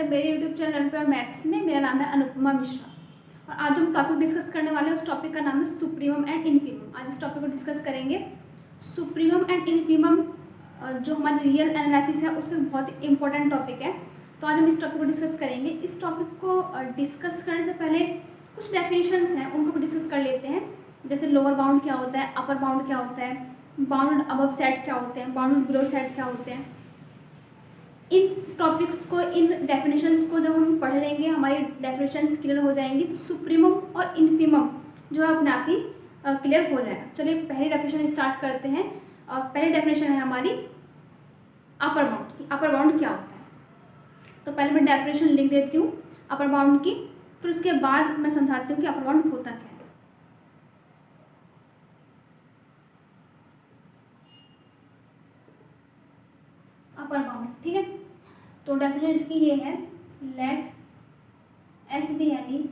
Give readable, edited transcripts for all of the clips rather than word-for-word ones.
मेरे YouTube channel learn for maths में। मेरा नाम है अनुपमा मिश्रा और आज हम टॉपिक डिस्कस करने वाले हैं। उस टॉपिक का नाम है सुप्रीमम एंड इन्फीमम। आज इस टॉपिक को डिस्कस करेंगे। सुप्रीमम एंड इन्फीमम जो हमारी रियल एनालिसिस है उसका बहुत इंपॉर्टेंट टॉपिक है, तो आज हम इस टॉपिक को डिस्कस करेंगे। इस टॉपिक को डिस्कस करने से पहले कुछ डेफिनेशंस हैं उनको डिस्कस कर लेते हैं। जैसे लोअर बाउंड क्या होता है, अपर बाउंड क्या होता है, बाउंड अबव सेट क्या होते हैं, बाउंड बिलो सेट क्या होते हैं। इन टॉपिक्स को, इन डेफिनेशंस को जब हम पढ़ लेंगे हमारी डेफिनेशंस क्लियर हो जाएंगी, तो सुप्रीमम और इन्फीमम जो है अपने आप ही क्लियर हो जाएगा। चलिए पहली डेफिनेशन स्टार्ट करते हैं। पहली डेफिनेशन है हमारी अपर बाउंड की। अपर बाउंड क्या होता है, तो पहले मैं डेफिनेशन लिख देती हूँ अपर बाउंड की, फिर उसके बाद मैं समझाती हूँ कि अपर बाउंड होता क्या है। अपर बाउंड, ठीक है। तो डेफिनेशन इसकी ये है, let S be any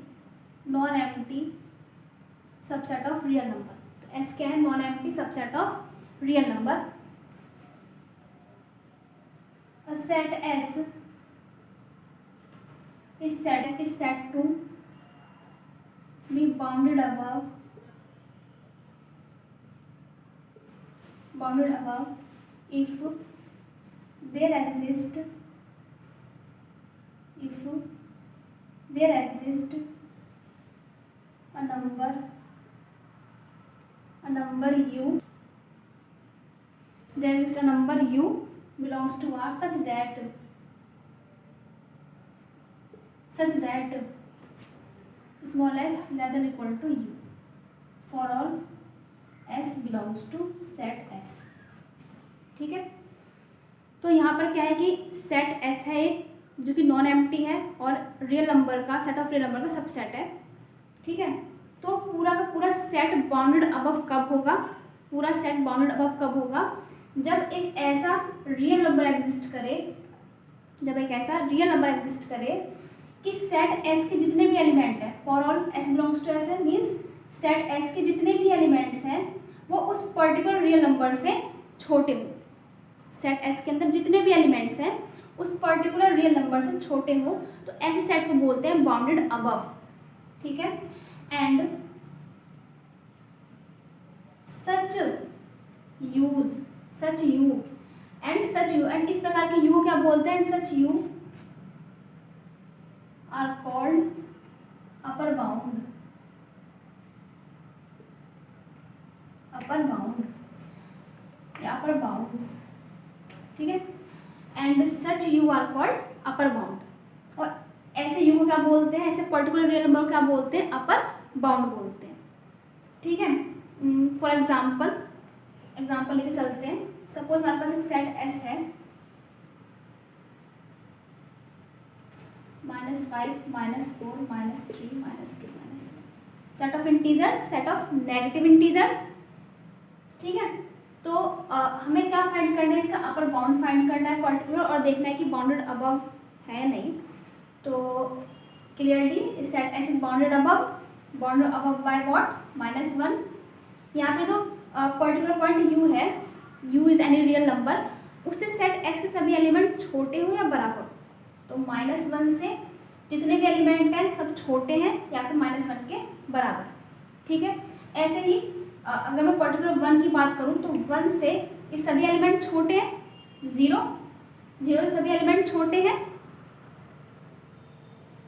non empty subset of real number. तो एस क्या है, non empty subset of real number. Set S is set to be bounded above if there exists a number u, there is a number u belongs to R such that small s less than equal to u for all s belongs to set s। ठीक है, तो यहाँ पर क्या है कि set s है एक जो कि नॉन एम्प्टी है और रियल नंबर का, सेट ऑफ रियल नंबर का सबसेट है। ठीक है, तो पूरा का पूरा सेट बाउंडेड अबव कब होगा, पूरा सेट बाउंडेड अबव कब होगा, जब एक ऐसा रियल नंबर एग्जिस्ट करे, कि सेट एस के जितने भी एलिमेंट हैं, for all S belongs to S है, मीन्स सेट एस के जितने भी एलिमेंट्स हैं वो उस पर्टिकुलर रियल नंबर से छोटे हो। सेट एस के अंदर जितने भी एलिमेंट्स हैं उस पर्टिकुलर रियल नंबर से छोटे हो, तो ऐसे सेट को बोलते हैं बाउंडेड अबव। ठीक है, एंड सच यू एंड इस प्रकार के यू क्या बोलते हैं, and such you are called upper bound या upper bounds। ठीक है, and such u are called upper bound। और ऐसे u को क्या बोलते हैं, ऐसे पर्टिकुलर रियल नंबर को क्या बोलते हैं, अपर बाउंड बोलते हैं। ठीक है, फॉर एग्जाम्पल लेके चलते हैं। सपोज हमारे पास एक सेट एस है, -5 -4 -3 -2 -1, set of integers, set of negative integers. ठीक है, तो हमें क्या फाइंड करना है, इसका अपर बाउंड फाइंड करना है पर्टिकुलर, और देखना है कि बाउंडेड अबव है नहीं। तो clearly set S is bounded above by what, -1। यहाँ पे तो पर्टिकुलर पॉइंट u है, u is any real number, उससे सेट एस के सभी एलिमेंट छोटे हो या बराबर। तो -1 से जितने भी एलिमेंट हैं सब छोटे हैं या फिर -1 के बराबर। ठीक है, ऐसे ही अगर मैं पर्टिकुलर 1 की बात करूं तो 1 से ये सभी एलिमेंट छोटे हैं, 0 से सभी एलिमेंट छोटे हैं,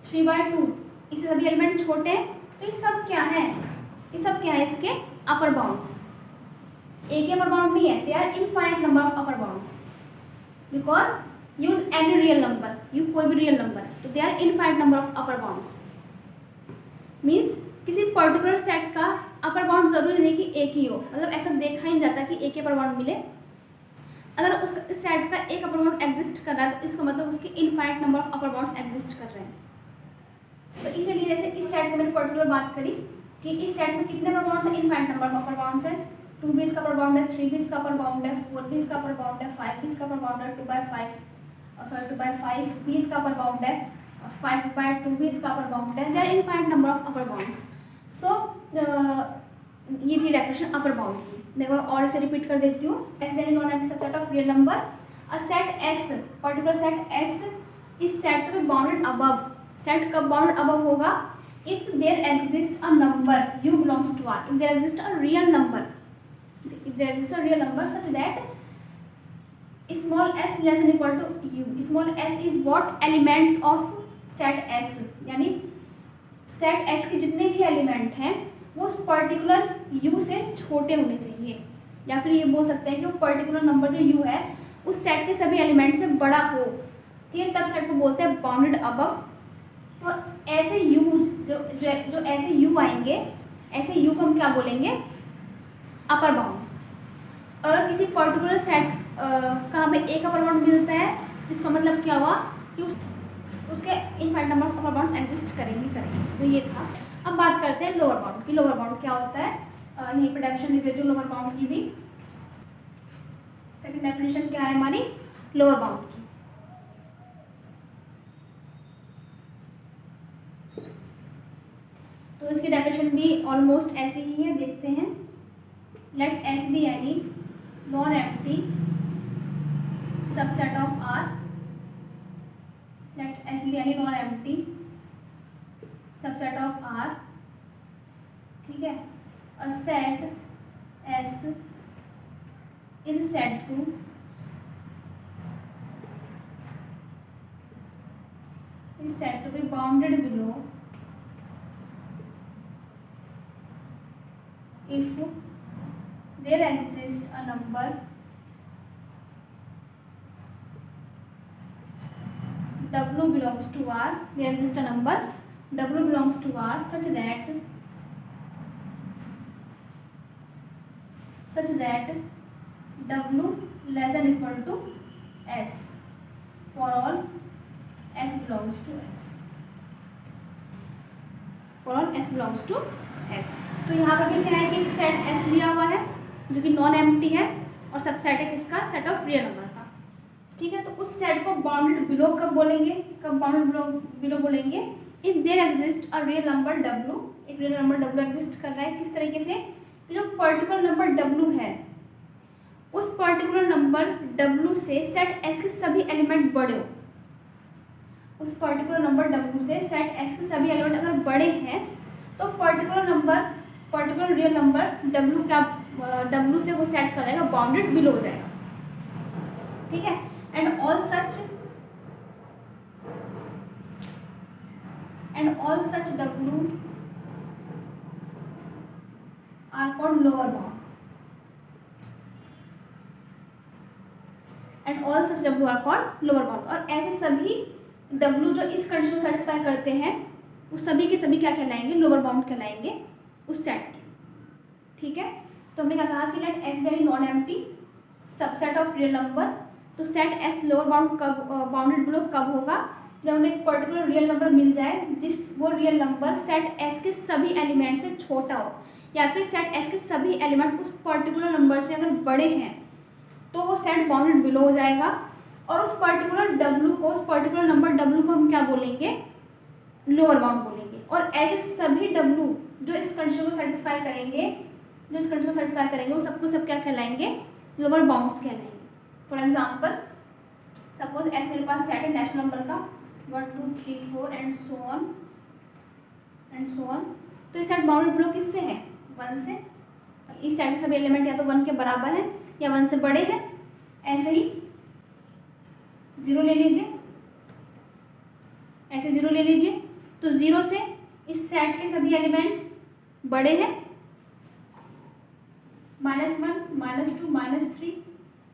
3/2 इससे सभी एलिमेंट छोटे हैं। तो ये सब क्या है, इसके अपर बाउंड्स। एक ही अपर बाउंड नहीं है, they are infinite number of upper bounds, because use any real number, कोई भी रियल नंबर है तो they are infinite number of upper bounds. Means किसी पर्टिकुलर सेट का अपर बाउंड जरूरी नहीं कि एक ही हो, मतलब ऐसा देखा ही नहीं जाता कि एक ही अपर बाउंड मिले। अगर उस सेट का एक अपर बाउंड एग्जिस्ट कर रहा है तो इसका मतलब उसके infinite number of upper bounds exist कर रहे हैं। तो इसीलिए जैसे इस सेट की मैंने पर्टिकुलर बात करी कि इस सेट में कितने अपर बाउंड्स है, infinite number of upper bounds है। 2 भी इसका अपर बाउंड है, 3 भी इसका अपर बाउंड है, 4 भी इसका अपर बाउंड है, 5 भी इसका अपर बाउंड है, 2/5 भी इसका अपर बाउंड है, 5/2 भी इसका अपर बाउंड है। There are infinite number of upper bounds. So ये थी डेफिनेशन अपर बाउंड की। देखो और इसे रिपीट कर देती हूँ। S very non empty subset of real number, a set S, particular set S is set to be bounded above. Set कब बाउंडेड अबव होगा? If there exist a number u belongs to R, if there exists a real number, if there exists a real number such that small s less than equal to u, small s is what elements of set s, यानी set s के जितने भी element हैं वो उस particular u से छोटे होने चाहिए, या फिर ये बोल सकते हैं कि वो पर्टिकुलर नंबर जो u है उस सेट के सभी एलिमेंट से बड़ा हो, ठीक है, तब सेट को बोलते हैं बाउंडेड अबव। तो ऐसे u जो ऐसे u आएंगे, ऐसे u को हम क्या बोलेंगे? अपर बाउंड। और अगर किसी पर्टिकुलर सेट कहाँ पे एक अपर बाउंड मिलता है, इसका मतलब क्या हुआ कि उसके infinite number of upper bounds exist करेंगे। तो ये था। अब बात करते हैं लोअर बाउंड की। लोअर बाउंड क्या होता है? यहीं पर डेफिनेशन लिख देती हूँ लोअर बाउंड की भी। सेकंड डेफिनेशन क्या है हमारी लोअर बाउंड की? तो इसकी डेफिनेशन भी ऑलमोस्ट ऐसी ही है, देखते हैं। Let S be any non empty subset of R, let S be any non empty subset of R, ठीक है। A set S is set to be bounded below if there exists a number w belongs to R, there exists a number w belongs to R such that w less than equal to s for all s belongs to s, for all s belongs to s। तो यहाँ पर भी क्या है कि एक set S लिया हुआ है जो कि नॉन एम्प्टी है और सबसेट है किसका? सेट ऑफ रियल नंबर का, ठीक है। तो उस सेट को बाउंडेड बिलो कब बोलेंगे? कब बाउंडेड बिलो बोलेंगे? If there exist a real number W, एक रियल नंबर W एग्जिस्ट कर रहा है, किस तरीके से? जो पर्टिकुलर नंबर W है उस पर्टिकुलर नंबर W से सेट S के सभी एलिमेंट बड़े हो, उस पर्टिकुलर नंबर W से सेट S के सभी एलिमेंट अगर बड़े हैं तो पर्टिकुलर रियल नंबर W क्या W से वो सेट कर जाएगा, बाउंडेड बिलो हो जाएगा, ठीक है। And all such W are called lower bound, and all such W are called lower bound. और ऐसे सभी W जो इस कंडीशन को सेटिस्फाई करते हैं उस सभी के सभी क्या कहलाएंगे? लोअर बाउंड कहलाएंगे उस सेट के, ठीक है। तो हमने क्या कहा कि let S be non empty subset of real number. तो सेट एस लोअर बाउंड कब बाउंडेड बिलो कब होगा? जब हमें एक पर्टिकुलर रियल नंबर मिल जाए जिस वो रियल नंबर सेट एस के सभी एलिमेंट से छोटा हो, या फिर सेट एस के सभी एलिमेंट उस पर्टिकुलर नंबर से अगर बड़े हैं तो वो सेट बाउंडेड बिलो हो जाएगा। और उस पर्टिकुलर W को, उस पर्टिकुलर नंबर W को हम क्या बोलेंगे? लोअर बाउंड बोलेंगे। और ऐसे सभी W जो इस कंडीशन को सेटिस्फाई करेंगे वो सबको सब क्या कहलाएंगे? लोअर बाउंड्स कहलाएंगे। फॉर एग्जांपल सपोज एस मेरे पास सेट है नेचुरल नंबर का 1 2 3 4 एंड सो ऑन। तो ये सेट बाउंडेड बिलो किससे है? 1 से। इस सेट के सभी एलिमेंट या तो 1 के बराबर हैं या 1 से बड़े हैं। ऐसे ही 0 ले लीजिए, ऐसे 0 ले लीजिए। तो 0 से इस सेट के सभी एलिमेंट बड़े हैं, -1 -2 -3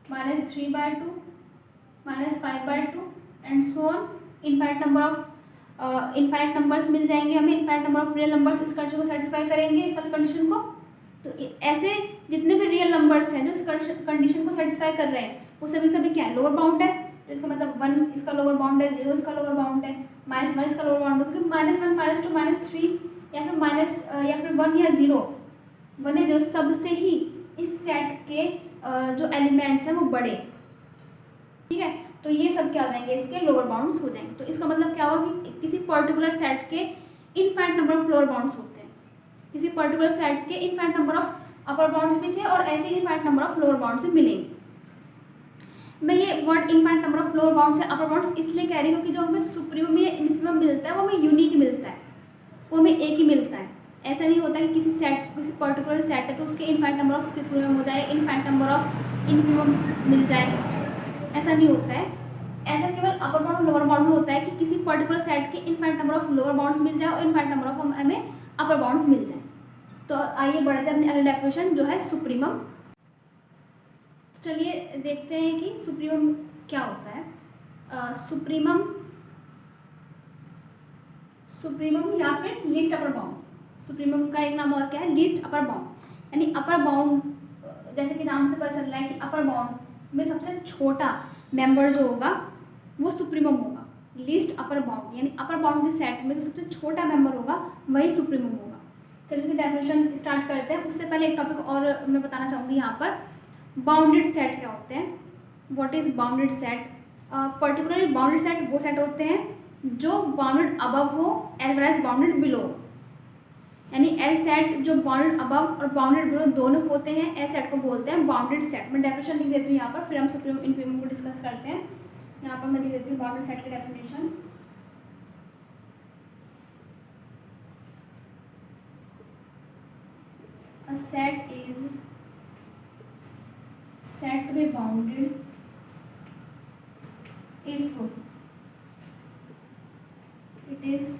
-3/2 -5/2 and so on. Infinite numbers मिल जाएंगे हमें, infinite number of real numbers इस कंडीशन को सेटिस्फाई करेंगे, इस वाली कंडीशन को। तो ऐसे जितने भी रियल नंबर्स हैं जो इस कंडीशन को सेटिस्फाई कर रहे हैं वो सभी क्या है? लोअर बाउंड है। तो इसका मतलब 1 इसका लोअर बाउंड है, 0 इसका लोअर बाउंड है, -1 इसका लोअर बाउंड है, क्योंकि -1 -2 -3 या फिर 1 या 0 सबसे ही इस सेट के जो एलिमेंट्स हैं वो बड़े, ठीक है। तो ये सब क्या हो जाएंगे? इसके लोअर बाउंड्स हो जाएंगे। तो इसका मतलब क्या होगा कि किसी पर्टिकुलर सेट के infinite number of lower bounds होते हैं, किसी पर्टिकुलर सेट के infinite number of upper bounds भी थे और ऐसे ही infinite number of lower bounds भी मिलेंगे। मैं ये word infinite number of lower bounds या अपर बाउंड्स इसलिए कह रही हूँ कि जो हमें सुप्रीमम या इन्फीमम मिलता है वो हमें यूनिक मिलता है, वो हमें एक ही मिलता है। ऐसा नहीं होता कि किसी पर्टिकुलर सेट है तो उसके इनफाइनाइट नंबर ऑफ सुप्रीमम हो जाए, इनफाइनाइट नंबर ऑफ इन्फीमम मिल जाए, ऐसा नहीं होता है। ऐसा केवल अपर बाउंड और लोअर बाउंड में होता है कि किसी पर्टिकुलर सेट के infinite number of lower bounds मिल जाए और इनफाइनाइट नंबर ऑफ हमें अपर बाउंड्स मिल जाए। तो आइए बढ़ते हैं अपनी अगली डेफिनेशन जो है सुप्रीमम। चलिए देखते हैं कि सुप्रीमम क्या होता है। सुप्रीमम या फिर लीस्ट अपर बाउंड। सुप्रीमम का एक नाम और क्या है, लीस्ट अपर बाउंड। यानी अपर बाउंड, जैसे कि नाम से पता चल रहा है कि अपर बाउंड में सबसे छोटा मेंबर जो होगा वो सुप्रीमम होगा। लीस्ट अपर बाउंड यानी अपर बाउंड के सेट में जो सबसे छोटा मेंबर होगा वही सुप्रीमम होगा। चलिए इसकी डेफिनेशन स्टार्ट करते हैं। उससे पहले एक टॉपिक और मैं बताना चाहूँगी यहाँ पर, बाउंडेड सेट क्या होते हैं। What is bounded set? Particularly bounded set वो सेट होते हैं जो बाउंडेड अबव हो as well as bounded below. यानी एल सेट जो बाउंडेड अबव और बाउंडेड बिलो दोनों होते हैं, एल सेट को बोलते हैं बाउंडेड सेट। मैं डेफिनेशन लिख देती हूँ यहाँ पर, फिर हम सुप्रीमम इन्फीमम को डिस्कस करते हैं। यहाँ पर मैं लिख देती हूँ बाउंडेड सेट की definition. A set is said to be bounded if it is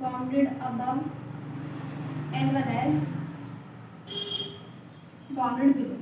bounded above as well as bounded below।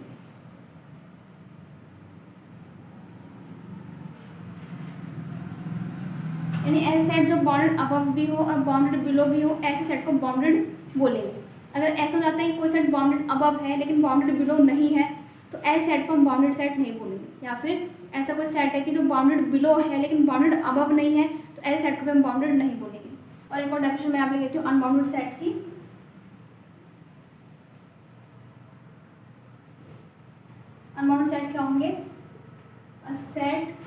यानी ऐसे सेट जो बाउंडेड अबव भी हो और बाउंडेड बिलो भी हो, ऐसे सेट को बाउंडेड बोलेंगे। अगर ऐसा हो जाता है कि कोई सेट बाउंडेड अबव है लेकिन बाउंडेड बिलो नहीं है तो ऐसे सेट को हम बाउंडेड सेट नहीं बोलेंगे। या फिर ऐसा कोई सेट है कि जो बाउंडेड बिलो है लेकिन बाउंडेड अबव नहीं है तो ऐसे सेट को हम बाउंडेड नहीं बोलेंगे। और एक और डेफिनेशन मैं यहाँ पे लिख देती हूँ अनबाउंडेड सेट की। अनबाउंडेड सेट क्या होंगे? A set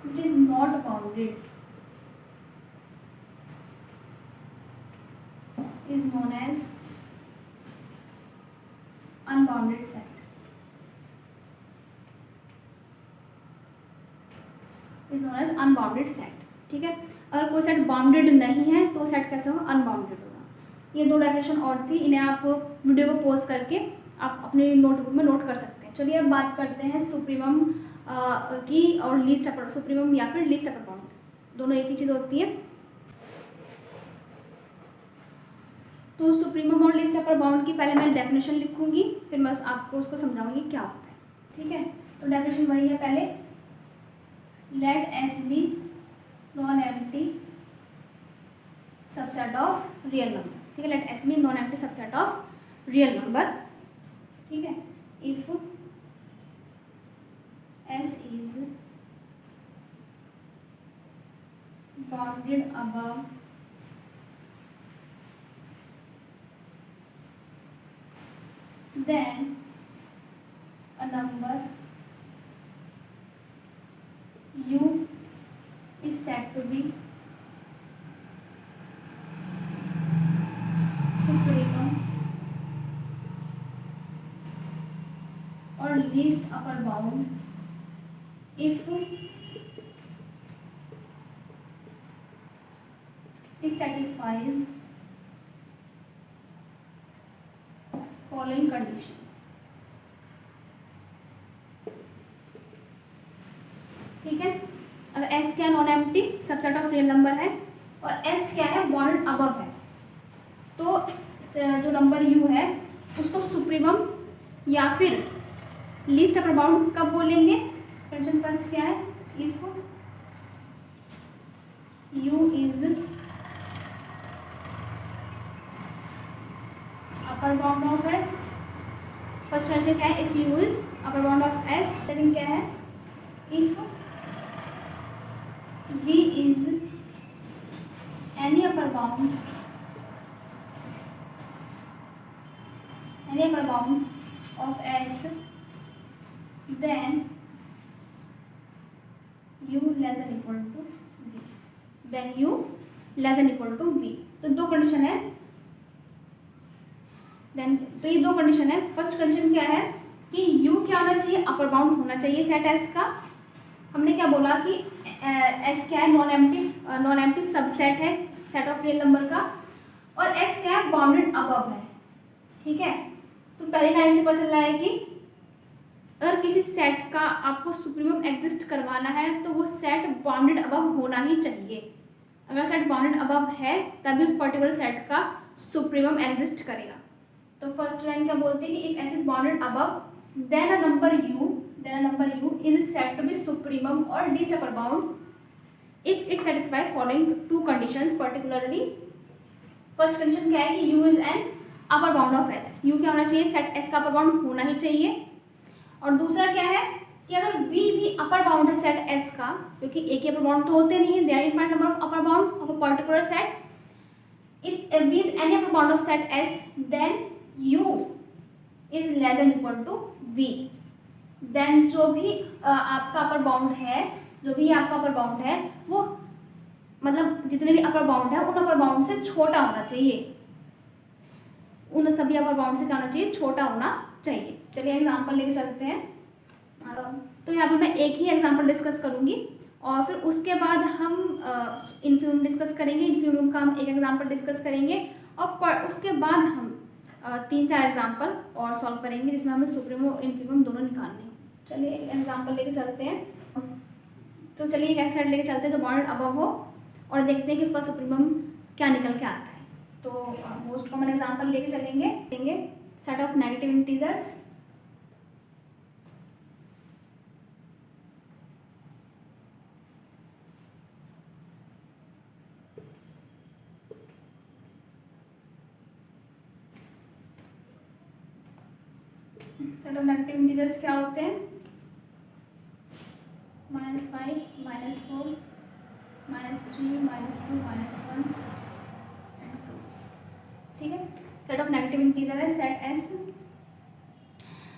which is not bounded is known as unbounded set। is known as unbounded set। ठीक है, अगर कोई सेट बाउंडेड नहीं है तो सेट कैसे होगा? अनबाउंडेड होगा। ये दो डेफिनेशन और थी, इन्हें आप वीडियो को पॉज करके आप अपने नोटबुक में नोट कर सकते हैं। चलिए अब बात करते हैं सुप्रीमम की और लीस्ट अपर, सुप्रीमम या फिर लीस्ट अपर बाउंड, दोनों एक ही चीज़ होती है। तो सुप्रीमम और लीस्ट अपर बाउंड की पहले मैं डेफिनेशन लिखूंगी, फिर मैं आपको उसको समझाऊंगी क्या होता है। ठीक है, तो डेफिनेशन वही है पहले, let S be non empty subset of real number. ठीक है, let S be non empty subset of real number. ठीक है, if S is bounded above then a number U is said to be supremum or least upper bound if it satisfies following condition। ठीक है, अगर S क्या non empty subset of real number है और S क्या है bounded above है, तो जो नंबर U है उसको सुप्रीमम या फिर लीस्ट अपर बाउंड कब बोलेंगे? कंडीशन फर्स्ट क्या है? If U is upper bound of S। First condition क्या है? If U is upper bound of S। Second क्या है? If V is any upper bound of S then U less than equal to V। then U less than equal to V। तो दो condition है। Then तो ये दो condition है। First condition क्या है कि यू क्या होना चाहिए, अपर बाउंड होना चाहिए सेट एस का। हमने क्या बोला कि एस क्या है, नॉन एम्प्टी सबसेट है सेट ऑफ रियल नंबर का, और एस क्या है, बाउंडेड अबव है। ठीक है, तो पहले लाइन से पता चल रहा है कि अगर किसी सेट का आपको सुप्रीमम एग्जिस्ट करवाना है तो वो सेट बाउंडेड अबव होना ही चाहिए। अगर सेट बाउंडेड अबव है तभी उस पर्टिकुलर सेट का सुप्रीमम एग्जिस्ट करेगा। तो फर्स्ट लाइन क्या बोलते हैं कि if S is bounded above then a number u is set to be supremum और least upper bound if it satisfy following two conditions particularly. First condition क्या है कि u is an upper bound of s, u क्या होना चाहिए, set s का upper bound होना ही चाहिए। और दूसरा क्या है कि अगर v भी अपर बाउंड है सेट s का, क्योंकि एक ही अपर बाउंड तो होते नहीं है, there is number of upper bound of a particular set, if v is any upper bound of set s then u is less than equal to v, then जो भी आपका अपर बाउंड है, जो भी आपका अपर बाउंड है वो मतलब जितने भी अपर बाउंड है उन अपर बाउंड से छोटा होना चाहिए, उन सभी अपर बाउंड से क्या होना चाहिए, छोटा होना चाहिए। चलिए एग्जांपल लेके चलते हैं। तो यहाँ पे मैं एक ही एग्जांपल डिस्कस करूँगी और फिर उसके बाद हम इन्फिमम डिस्कस करेंगे। इन्फिमम का हम एक एग्जांपल डिस्कस करेंगे और उसके बाद हम 3-4 एग्जांपल और सॉल्व करेंगे जिसमें हमें सुप्रीमम और इन्फिमम दोनों निकालने हैं। चलिए एक एग्जांपल लेके चलते हैं। तो चलिए एक ऐसा सेट लेके चलते हैं जो बाउंडेड अबव हो और देखते हैं कि उसका सुप्रीमम क्या निकल के आता है। तो मोस्ट कॉमन एग्जांपल लेके चलेंगे set of negative integers, set of negative integers क्या होते हैं, -5, -4, -3, -2, -1 एंड 2। ठीक है, सेट ऑफ नेगेटिव इंटीजर है सेट एस।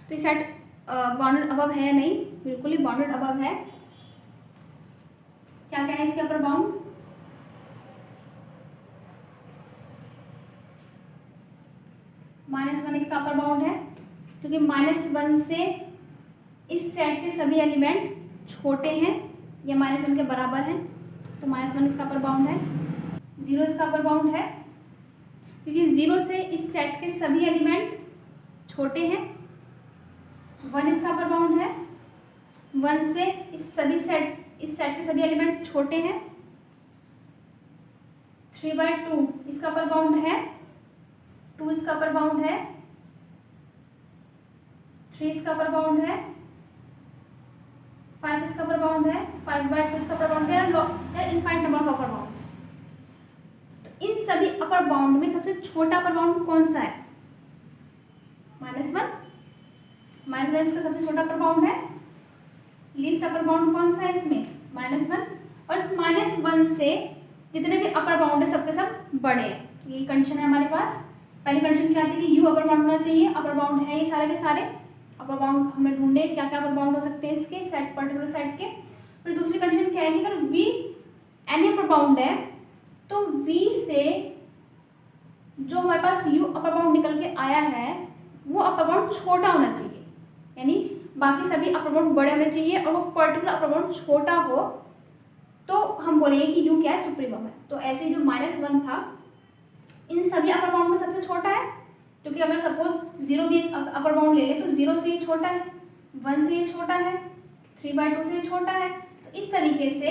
तो ये सेट बाउंडेड अबव है या नहीं, बिल्कुल ही बाउंडेड अबव है। क्या क्या है इसके अपर बाउंड, -1 इसका अपर बाउंड है क्योंकि -1 से इस सेट के सभी एलिमेंट छोटे हैं या -1 के बराबर हैं, तो -1 इसका अपर बाउंड है। 0 इसका अपर बाउंड है क्योंकि 0 से इस सेट के सभी एलिमेंट छोटे हैं। 1 इसका अपर बाउंड है, 1 से इस सेट के सभी एलिमेंट छोटे हैं। 3/2 इसका अपर बाउंड है, 2 इसका अपर बाउंड है, 3 इसका अपर बाउंड है, 5 इसका अपर बाउंड है, 5/2 इसका अपर बाउंड है। There infinite number of upper bounds. तो इन सभी अपर बाउंड में सबसे छोटा अपर बाउंड कौन सा है, -1। -1 इसका सबसे छोटा अपर बाउंड है। लीस्ट अपर बाउंड कौन सा है इसमें, -1। और इस -1 से जितने भी अपर बाउंड है सबके सब बड़े हैं। ये कंडीशन है हमारे पास। पहली कंडीशन क्या आती है कि u अपर बाउंड होना चाहिए, अपर बाउंड है ये सारे के सारे। अपर बाउंड हमने ढूंढे क्या क्या अपर बाउंड हो सकते हैं इसके सेट पर्टिकुलर सेट के। फिर दूसरी कंडीशन क्या है कि अगर v एनी अपर बाउंड है तो v से जो हमारे पास u अपर बाउंड निकल के आया है वो अपर बाउंड छोटा होना चाहिए, यानी बाकी सभी अपर बाउंड बड़े होने चाहिए और वो पर्टिकुलर अपर बाउंड छोटा हो तो हम बोलेंगे कि u क्या है, सुप्रीमम है। तो ऐसे जो -1 था इन सभी अपर बाउंड में सबसे छोटा है, क्योंकि अगर सपोज 0 भी एक अपर बाउंड ले ले तो 0 से ये छोटा है, 1 से ये छोटा है, 3/2 से ये छोटा है। तो इस तरीके से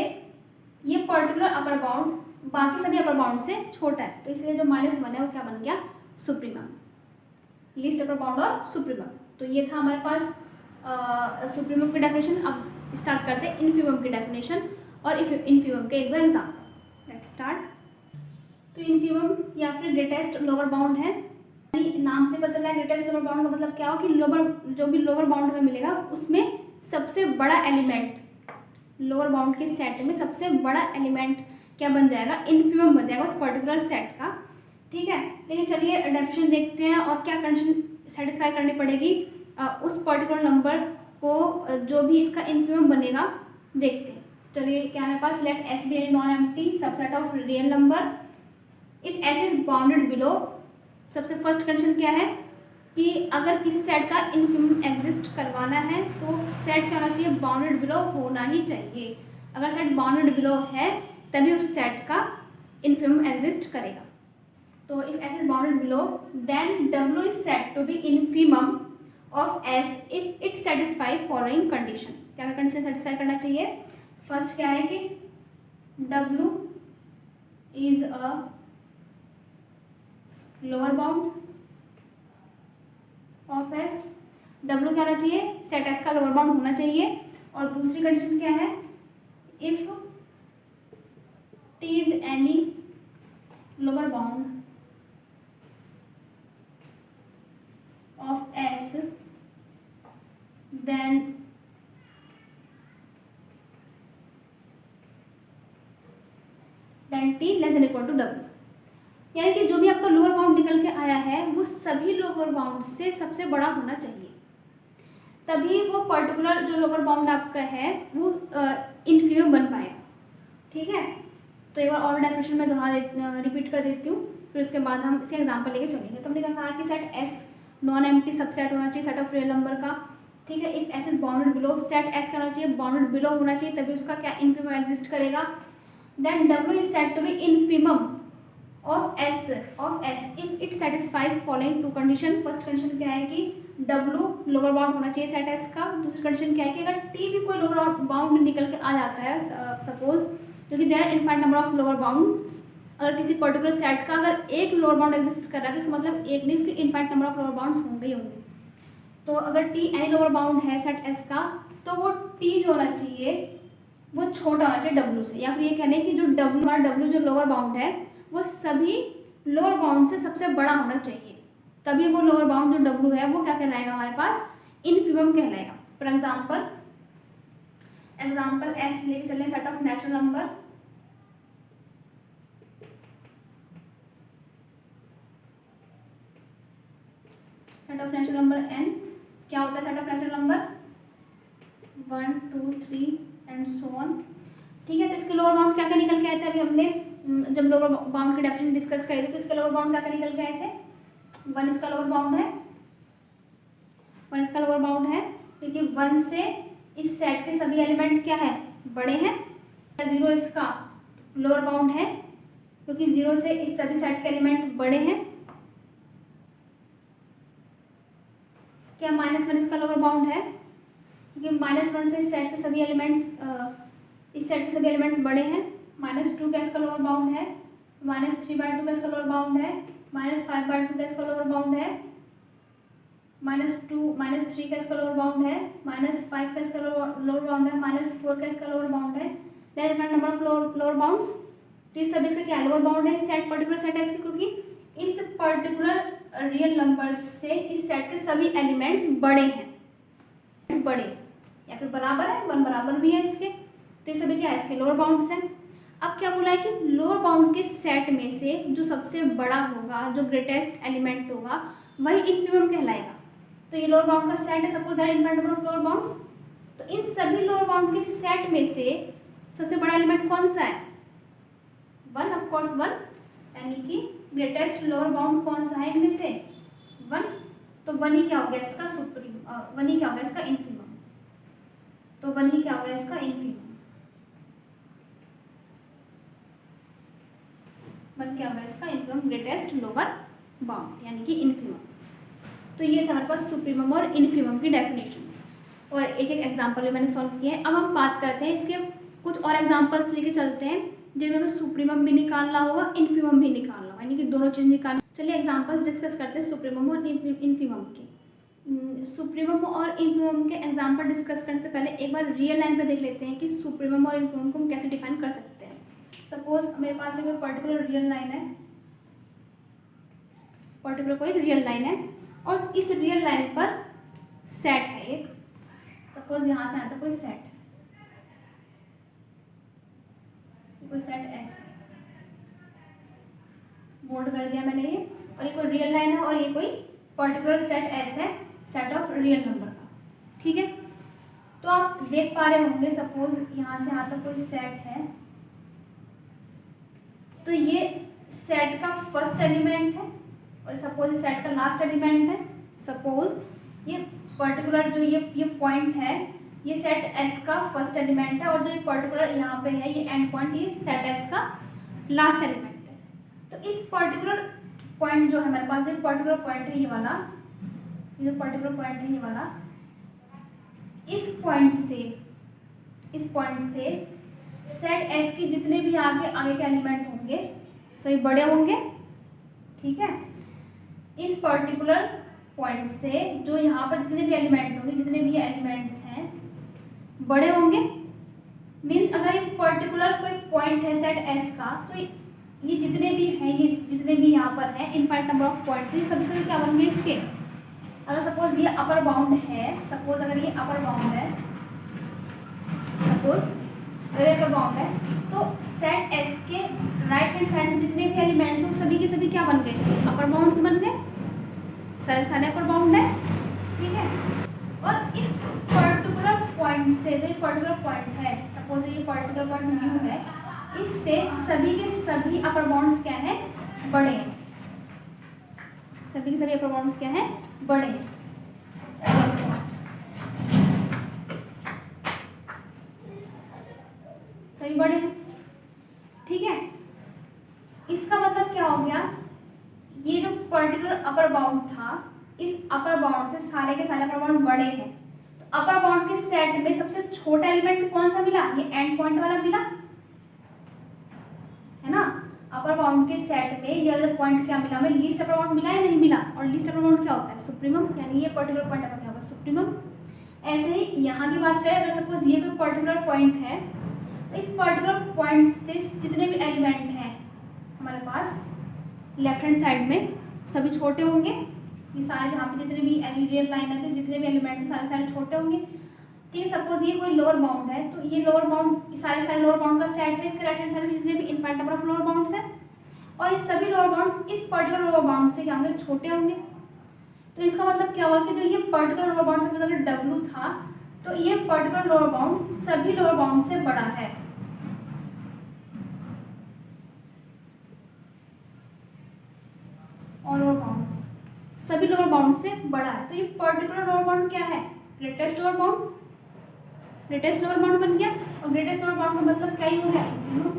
ये पर्टिकुलर अपर बाउंड बाकी सभी अपर बाउंड से छोटा है, तो इसलिए जो -1 है वो क्या बन गया, सुप्रीमम, लीस्ट अपर बाउंड और सुप्रीमम। तो ये था हमारे पास सुप्रीमम की डेफिनेशन। अब स्टार्ट करते हैं इनफीमम की डेफिनेशन और इनफीमम के एक दो एग्जाम्पल। Let's start. तो इनफीमम या फिर ग्रेटेस्ट लोअर बाउंड है, नाम से पता चला है ग्रेटेस्ट लोअर बाउंड का मतलब क्या हो कि जो भी लोअर बाउंड में मिलेगा उसमें सबसे बड़ा एलिमेंट, लोअर बाउंड के सेट में सबसे बड़ा एलिमेंट क्या बन जाएगा, इनफीमम बन जाएगा उस पर्टिकुलर सेट का। ठीक है, लेकिन चलिए डेफिनेशन देखते हैं और क्या कंडीशन सेटिस्फाई करनी पड़ेगी उस पर्टिकुलर नंबर को जो भी इसका इनफीमम बनेगा देखते हैं। चलिए क्या हमारे पास, let S be any non empty subset of real number if S is bounded below. सबसे फर्स्ट कंडीशन क्या है कि अगर किसी सेट का इनफिमम एग्जिस्ट करवाना है तो सेट क्या होना चाहिए, बाउंडेड बिलो होना ही चाहिए। अगर सेट बाउंडेड बिलो है तभी उस सेट का इनफिमम एग्जिस्ट करेगा। तो if S is bounded below then W is said to be infimum of S if it satisfy following condition। क्या कंडीशन सेटिस्फाई करना चाहिए? फर्स्ट क्या है कि W is a lower bound of S। W क्या होना चाहिए? सेट S का लोअर बाउंड होना चाहिए। और दूसरी कंडीशन क्या है? If T is any lower bound of S then T less than equal to W। यानी कि जो भी आपका लोअर बाउंड निकल के आया है वो सभी लोअर बाउंड से सबसे बड़ा होना चाहिए, तभी वो पर्टिकुलर जो लोअर बाउंड आपका है वो इनफिमम बन पाएगा। ठीक है, तो एक बार और डेफिनेशन में दोबारा रिपीट कर देती हूँ, फिर उसके बाद हम इसके एग्जांपल लेके चलेंगे। तो हमने क्या कहा कि set S non empty subset होना चाहिए सेट ऑफ रियल नंबर का। ठीक है, if S is bounded below, set S क्या होना चाहिए, बाउंडेड बिलो होना चाहिए, तभी उसका क्या इनफिमम एग्जिस्ट करेगा। Then W is said to be infimum of S if it satisfies following two condition. First condition क्या है कि W लोअर बाउंड होना चाहिए सेट S का। दूसरी कंडीशन क्या है कि अगर T भी कोई लोअर बाउंड निकल के आ जाता है, सपोज, क्योंकि there are infinite number of lower bounds, अगर किसी पर्टिकुलर सेट का अगर एक लोअर बाउंड एग्जिस्ट कर रहा है तो इसका मतलब एक नहीं, उसके infinite number of lower bounds होंगे ही होंगे। तो अगर T एनी लोअर बाउंड है सेट S का तो वो T जो होना चाहिए वो छोटा होना चाहिए W से, या फिर ये कहने कि जो W जो लोअर बाउंड है वो सभी लोअर बाउंड से सबसे बड़ा होना चाहिए, तभी वो लोअर बाउंड जो W है वो क्या कहलाएगा, हमारे पास इनफिमम कहलाएगा। फॉर एग्जाम्पल S लेके चलें, set of natural number, set of natural number n। क्या होता है set of natural number? 1 2 3 and so on. ठीक है, तो इसके लोअर बाउंड क्या क्या निकल के आए थे? अभी हमने जब लोअर बाउंड की डेफिनेशन डिस्कस करी थी तो इसके लोअर बाउंड क्या क्या निकल के आए थे? 1 इसका लोअर बाउंड है, 1 इसका लोअर बाउंड है क्योंकि 1 से इस सेट के सभी एलिमेंट क्या है, बड़े हैं। 0 इसका लोअर बाउंड है क्योंकि 0 से इस सभी सेट के एलिमेंट बड़े हैं। क्या -1 इसका लोअर बाउंड है क्योंकि -1 से इस सेट के सभी एलिमेंट्स बड़े हैं। -2 का इसका लोअर बाउंड है, -3/2 का इसका लोअर बाउंड है, -5/2 का इसका लोअर बाउंड है, -3 का इसका लोअर बाउंड है, -5 का इसका लोअर बाउंड है, -4 का इसका लोअर बाउंड है। Then different number of lower bounds. तो इस सभी इसका क्या लोअर बाउंड है, सेट पर्टिकुलर सेट है इसके, क्योंकि इस पर्टिकुलर रियल नंबर्स से इस सेट के सभी एलिमेंट्स बड़े हैं, बड़े या फिर बराबर है, 1 बराबर भी है इसके। तो ये सभी क्या है, इसके लोअर बाउंड्स हैं। अब क्या बोला है कि लोअर बाउंड के सेट में से जो सबसे बड़ा होगा, जो ग्रेटेस्ट एलिमेंट होगा, वही इनफिमम कहलाएगा। तो ये लोअर बाउंड का सेट है, suppose that infinite number of lower bounds. तो इन सभी लोअर बाउंड के सेट में से सबसे बड़ा एलिमेंट कौन सा है? 1, ऑफ कोर्स 1, यानी कि ग्रेटेस्ट लोअर बाउंड कौन सा है इनमें से? 1। तो 1 ही क्या हो गया इसका सुप्रीम, 1 ही क्या हो गया इसका इनफिमम। तो 1 ही क्या हो गया इसका इनफिमम, 1 क्या हो गया इसका इनफिमम, ग्रेटेस्ट लोअर बाउंड यानी कि इनफिमम। तो ये था हमारे पास सुप्रीमम और इनफिमम की डेफिनेशंस, और एक एक एग्जांपल भी मैंने सॉल्व किए हैं। अब हम बात करते हैं इसके कुछ और एग्जांपल्स लेके चलते हैं जिनमें हमें सुप्रीमम भी निकालना होगा, इनफिमम भी निकालना होगा, यानी कि दोनों चीज़ निकालना। चलिए एग्जांपल्स डिस्कस करते हैं सुप्रीमम और इनफिमम के। सुप्रीमम और इनफिमम के एग्जांपल डिस्कस करने से पहले एक बार रियल लाइन पे देख लेते हैं कि सुप्रीमम और इनफिमम को हम कैसे डिफाइन कर सकते हैं। सपोज मेरे पास एक पर्टिकुलर रियल लाइन है, पर्टिकुलर कोई रियल लाइन है, और इस रियल लाइन पर सेट है एक, सपोज यहाँ से आता कोई सेट, कोई सेट ऐसे बोल्ड कर दिया मैंने ये, और ये कोई रियल लाइन है और ये कोई पर्टिकुलर सेट ऐसे है, सेट ऑफ रियल नंबर का। ठीक है, तो आप देख पा रहे होंगे, सपोज यहाँ से आता कोई सेट है, तो ये सेट का फर्स्ट एलिमेंट है, और सपोज सेट का लास्ट एलिमेंट है, सपोज ये पर्टिकुलर जो ये पॉइंट है, ये सेट एस का फर्स्ट एलिमेंट है, और जो ये पर्टिकुलर यहाँ पे है ये एंड पॉइंट, ये सेट एस का लास्ट एलिमेंट है। तो इस पर्टिकुलर पॉइंट जो है हमारे पास, जो पर्टिकुलर पॉइंट है ये वाला, ये जो पर्टिकुलर पॉइंट है ये वाला, इस पॉइंट से सेट एस की जितने भी आगे के एलिमेंट होंगे सभी बड़े होंगे, ठीक है। इस पर्टिकुलर पॉइंट से जो यहाँ पर जितने भी एलिमेंट होंगे, जितने भी एलिमेंट्स हैं बड़े होंगे। मीन्स अगर एक पर्टिकुलर कोई पॉइंट है सेट एस का, तो ये जितने भी हैं, ये जितने भी यहाँ पर हैं इनफाइनाइट नंबर ऑफ पॉइंट्स, ये सभी क्या बनेंगे इसके। अगर सपोज ये अपर बाउंड है, सपोज अगर ये अपर बाउंड है, सपोज अगर ये अपर बाउंड है, तो सेट एस के राइट हैंड साइड में जितने भी एलिमेंट्स हैं वो सभी के सभी क्या बन गए, इसके अपर बाउंड्स बन गए, सारे अपर बाउंड है, ठीक है। और इस पर्टिकुलर पॉइंट से, जो ये पर्टिकुलर पॉइंट है, सपोज ये पर्टिकुलर पॉइंट यू है, इससे सभी के सभी अपर बाउंड्स क्या है, बड़े हैं, सभी के सभी अपर बाउंड्स क्या है, बड़े हैं, सभी बड़े हैं, ठीक है। इसका मतलब क्या हो गया, ये जो पर्टिकुलर अपर बाउंड था, इस अपर बाउंड से सारे के सारे अपर बाउंड बड़े हैं। तो अपर बाउंड के सेट में सबसे छोटा एलिमेंट कौन सा मिला, ये एंड पॉइंट वाला मिला, है ना। अपर बाउंड के सेट में ये वाला पॉइंट क्या मिला, हमें लीस्ट अपर बाउंड मिला या नहीं मिला। और लीस्ट अपर बाउंड क्या होता है, सुप्रीमम, यानी ये पर्टिकुलर पॉइंट अपर क्या होगा, सुप्रीमम। ऐसे ही यहाँ की बात करें, अगर सपोज ये कोई पर्टिकुलर पॉइंट है, तो इस पर्टिकुलर पॉइंट से जितने भी एलिमेंट हैं हमारे पास लेफ्ट हैंड साइड में सभी छोटे होंगे। ये सारे जहाँ पे जितने भी रियल लाइन है, तो जितने भी एलिमेंट हैं सारे छोटे होंगे, ठीक है। सपोज ये कोई लोअर बाउंड है, तो ये लोअर बाउंड सारे लोअर बाउंड का सेट है, इसके राइट हैंड साइड में जितने भी infinite number of lower bounds हैं, और इस सभी लोअर बाउंड्स इस पर्टिकुलर लोअर बाउंड से क्या होंगे, छोटे होंगे। तो इसका मतलब क्या हुआ कि जो ये पर्टिकुलर लोअर बाउंड से अगर डब्ल्यू था, तो ये पर्टिकुलर लोअर बाउंड सभी लोअर बाउंड से बड़ा है, और लोअर बाउंड्स सभी लोअर बाउंड से बड़ा है। तो ये पर्टिकुलर लोअर बाउंड क्या है, greatest lower bound, greatest lower bound बन गया। और ग्रेटेस्ट लोअर बाउंड का मतलब क्या ही हो गया, इन्फिमम,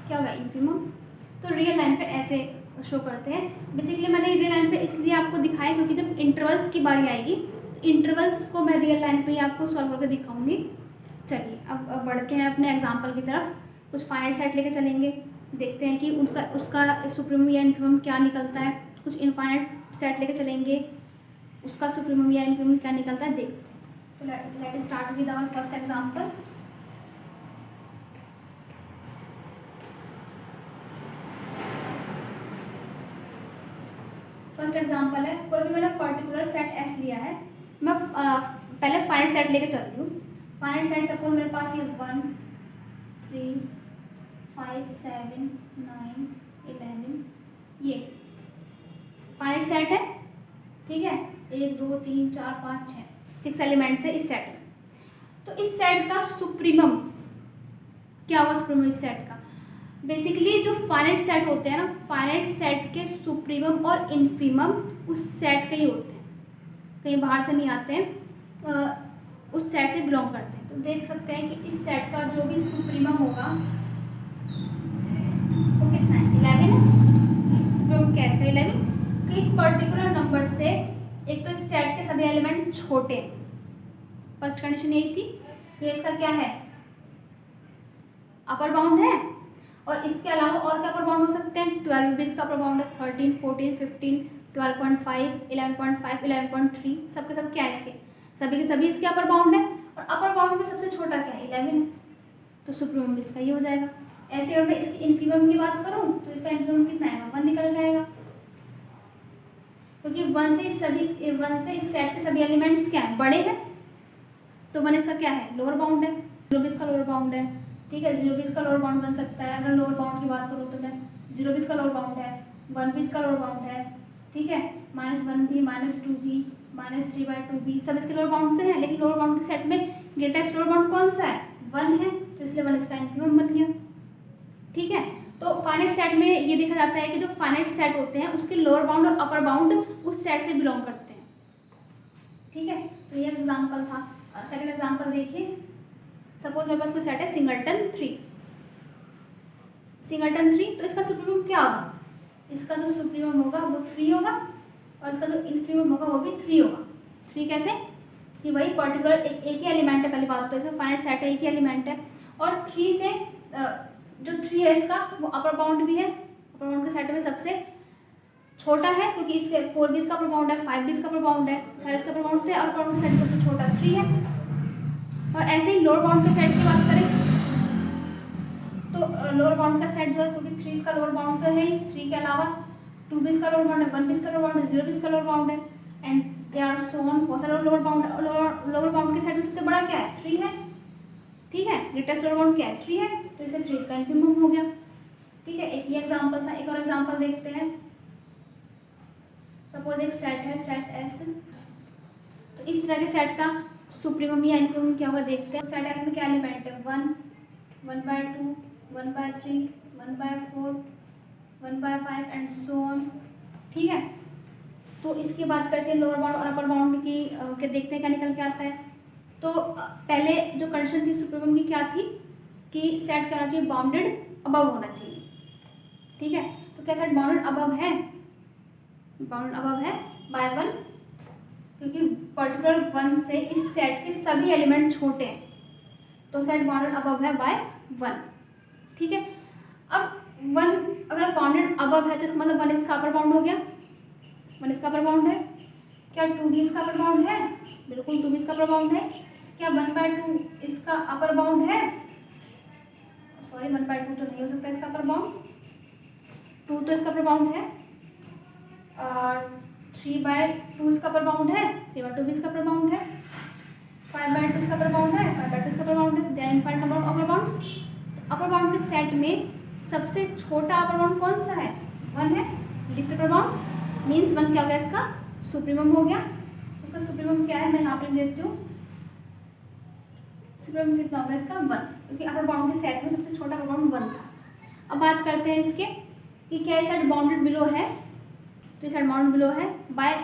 क्या होगा, इन्फिमम। तो रियल लाइन पे ऐसे शो करते हैं। बेसिकली मैंने रियल लाइन पे इसलिए आपको दिखाया क्योंकि जब इंटरवल्स की बारी आएगी, इंटरवल्स को मैं रियल लाइन पे ही आपको सॉल्व करके दिखाऊंगी। चलिए अब बढ़ते हैं अपने एग्जाम्पल की तरफ। कुछ फाइनाइट सेट लेके चलेंगे, देखते हैं कि उसका सुप्रीमम या इन्फिमम क्या निकलता है। कुछ इनफाइनाइट सेट लेके चलेंगे, उसका सुप्रीमम या इन्फिमम क्या निकलता है, देखते हैं। तो let start with our first example. First example है, कोई भी मैंने पर्टिकुलर सेट एस लिया है। मैं पहले फाइनाइट सेट लेके चल रही हूँ। फाइनाइट सेट सपोज मेरे पास ये 1 3 5 7 9 11 ये फाइनाइट सेट है, ठीक है। 1 2 3 4 5 6 एलिमेंट्स है इस सेट में। तो इस सेट का सुप्रीमम क्या हुआ, सुप्रीमम इस सेट का। बेसिकली जो फाइनाइट सेट होते हैं ना, फाइनाइट सेट के सुप्रीमम और इन्फीमम उस सेट के ही होते हैं, कहीं बाहर से नहीं आते हैं, उस सेट से बिलोंग करते हैं। तो देख सकते हैं कि इस सेट का जो भी सुप्रीमम होगा वो कितना है, 11 है। सुप्रीमम क्या है इसका, 11। कि इस पर्टिकुलर नंबर से एक तो इस सेट के सभी एलिमेंट छोटे, फर्स्ट कंडीशन यही थी। ये इसका क्या है, अपर बाउंड है। और इसके अलावा और क्या अपर बाउंड हो सकते हैं, 12 भी इसका अपर बाउंड है, 13 14 15 12.5 11.5 11.3 सबके सब क्या है, इसके सभी के सभी इसके अपर बाउंड है। और अपर बाउंड में सबसे छोटा क्या है, 11 है। तो सुप्रीमम इसका ये हो जाएगा। ऐसे अगर मैं इसकी इन्फीमम की बात करूँ तो इसका इन्फीमम कितना आएगा, 1 निकल जाएगा, क्योंकि 1 से इस सेट के सभी एलिमेंट्स क्या है, बड़े हैं। तो 1 इसका क्या है, लोअर बाउंड है। 0 भी इसका लोअर बाउंड है, ठीक है। 0 भी इसका लोअर बाउंड बन सकता है। अगर लोअर बाउंड की बात करूँ तो मैं 0 भी इसका लोअर बाउंड है, 1 भी इसका लोअर बाउंड है, ठीक है। -1 भी, -2 भी, -3/2 भी सब इसके लोअर बाउंड से है। लेकिन लोअर बाउंड के सेट में ग्रेटेस्ट लोअर बाउंड कौन सा है, 1 है। तो इसलिए 1 इसका इन्फीमम बन गया, ठीक है। तो तो फाइनाइट सेट में ये देखा जाता है कि जो फाइनाइट सेट होते हैं उसके लोअर बाउंड और अपर बाउंड उस सेट से बिलोंग करते हैं। ठीक है, तो ये एग्जाम्पल था। सेकंड एग्जाम्पल देखिए, सपोज मेरे पास कोई सेट है सिंगलटन 3, तो इसका सुप्रीमम क्या होगा? इसका जो सुप्रीमम होगा वो 3 होगा और इसका जो इन्फीमम होगा वो भी 3 होगा। 3 कैसे कि वही पर्टिकुलर एक ही एलिमेंट है, पहली बात तो इसमें फाइनाइट सेट है, एक ही एलिमेंट है और 3 से जो 3 है इसका वो अपर बाउंड भी है, अपर बाउंड के सेट में सबसे छोटा है क्योंकि इसके 4 भी इसका अपर बाउंड है, 5 भी इसका अपर बाउंड है, सारे इसका अपर बाउंड थे और अपर बाउंड के सेट सबसे छोटा 3 है। और ऐसे ही लोअर बाउंड के सेट की बात करें तो लोअर बाउंड का सेट जो है क्योंकि 3 इसका लोअर बाउंड तो है ही, 3 के अलावा 2 भी इसका लोअर बाउंड है, 1 भी इसका लोअर बाउंड है, 0 भी इसका लोअर बाउंड है and they are so on, बहुत सारे लोअर बाउंड। लोअर बाउंड के सेट में सबसे बड़ा क्या है? 3 है। ठीक है, ग्रेटेस्ट लोअर बाउंड क्या है? 3 है, तो इसे 3 इसका इन्फीमम हो गया। ठीक है, एक ये एग्जाम्पल था। एक और एग्जाम्पल देखते हैं। सपोज एक सेट है सेट एस, तो इस तरह के सेट का सुप्रीमम या इन्फीमम क्या होगा देखते हैं। सेट एस में क्या एलिमेंट है? 1, 1/2, 1/3, 1/4, 1/5 एंड सो ऑन। ठीक है, तो इसकी बात करते हैं लोअर बाउंड और अपर बाउंड की के देखते हैं क्या निकल के आता है। तो पहले जो कंडीशन थी सुप्रीमम की क्या थी कि सेट क्या होना चाहिए? बाउंडेड अबव होना चाहिए। ठीक है, तो क्या सेट बाउंडेड अबव है? बाउंडेड अबव है बाय 1 क्योंकि पर्टिकुलर 1 से इस सेट के सभी एलिमेंट छोटे हैं, तो सेट बाउंडेड अबव है बाय 1। ठीक है, अब 1 अगर बाउंडेड अबव है तो इसका मतलब 1 इसका अपर बाउंड हो गया, 1 इसका अपर बाउंड है। क्या 2 भी इसका अपर बाउंड है? बिल्कुल 2 भी इसका अपर बाउंड है। क्या 1/2 इसका अपर बाउंड है? सॉरी 1/2 तो नहीं हो सकता इसका अपर बाउंड, 2 तो इसका अपर बाउंड है और 3/2 इसका अपर बाउंड है, 3/2 भी इसका अपर बाउंड है, 5/2 इसका अपर बाउंड है, 5/2 इसका अपर बाउंड है। There are infinite number of upper bounds. Upper bound के सेट में सबसे छोटा अपर बाउंड कौन सा है? 1 है। लीस्ट अपर बाउंड मीन्स 1 क्या हो गया? इसका सुप्रीमम हो गया। इसका सुप्रीमम क्या है मैं यहाँ पे लिख देती हूँ। सुप्रीमम कितना होगा इसका? 1 क्योंकि अपर बाउंड के सेट में सबसे छोटा अपर बाउंड 1 था। अब बात करते हैं इसके कि क्या ये सेट बाउंडेड बिलो है, तो ये सेट बाउंडेड बिलो है by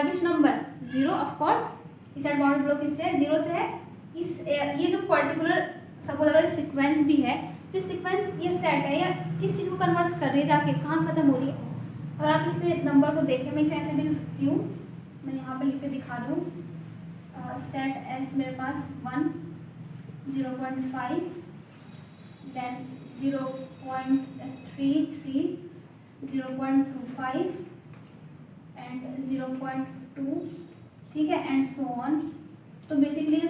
which number? 0 of course. ये सेट बाउंडेड बिलो किससे है? 0 से है। इस ये जो पर्टिकुलर सपोज अगर सीक्वेंस भी है तो सीक्वेंस ये सेट है या किस चीज़ को कन्वर्ट कर रही है, जाके कहाँ खत्म हो रही है? अगर आप इस नंबर को देखें, मैं इसे ऐसे भी लिख सकती हूँ, मैं यहाँ पे लिख के दिखा रही हूँ। सेट एस मेरे पास 1, 0.5 देन 0.33, 0.25 एंड 0.2। ठीक है, एंड सो ऑन। तो बेसिकली जो ये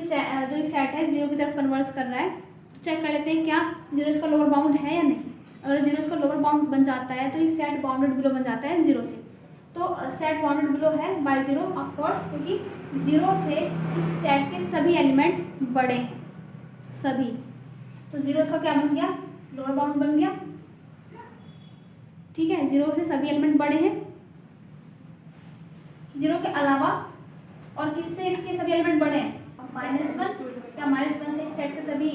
सेट है 0 की तरफ कन्वर्स कर रहा है। तो चेक कर लेते हैं क्या 0 इसका लोअर बाउंड है या नहीं। अगर 0 इसका लोअर बाउंड बन जाता है तो ये सेट बाउंडेड बिलो बन जाता है 0 से। तो सेट बाउंडेड बिलो है बाय 0 ऑफ कोर्स क्योंकि 0 से इस सेट के सभी एलिमेंट बड़े हैं, सभी। तो 0 इसका क्या बन गया? लोअर बाउंड बन गया। ठीक है, 0 से सभी एलिमेंट बड़े हैं। 0 के अलावा और किससे इसके सभी एलिमेंट बड़े हैं? -1। क्या -1 से इस सेट के सभी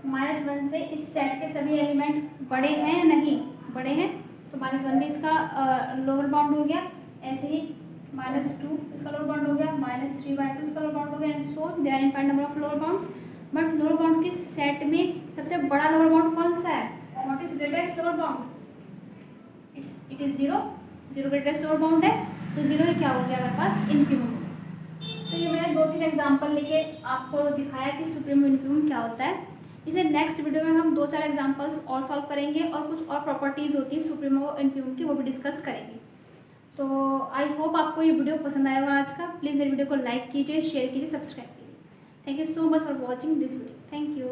-1 से इस सेट के सभी एलिमेंट बड़े हैं या नहीं? बड़े हैं, तो -1 भी इसका लोअर बाउंड हो गया। ऐसे ही -2 इसका लोअर बाउंड हो गया, -3/2 इसका लोअर बाउंड हो गया and so there are infinite number of lower bounds. But lower bound के सेट में सबसे बड़ा लोअर बाउंड कौन सा है? What is greatest lower bound? It is 0। 0 greatest lower bound है, तो 0 ही क्या हो गया हमारे पास? इन्फीमम। तो ये मैंने 2-3 एग्जाम्पल लेके आपको दिखाया कि सुप्रीमम इन्फीमम क्या होता है। इसे नेक्स्ट वीडियो में हम 2-4 एग्जाम्पल्स और सॉल्व करेंगे और कुछ और प्रॉपर्टीज़ होती है सुप्रीमम और इन्फीमम की, वो भी डिस्कस करेंगे। तो आई होप आपको ये वीडियो पसंद आया होगा आज का। प्लीज़ मेरी वीडियो को लाइक कीजिए, शेयर कीजिए, सब्सक्राइब कीजिए। Thank you so much for watching this video. Thank you.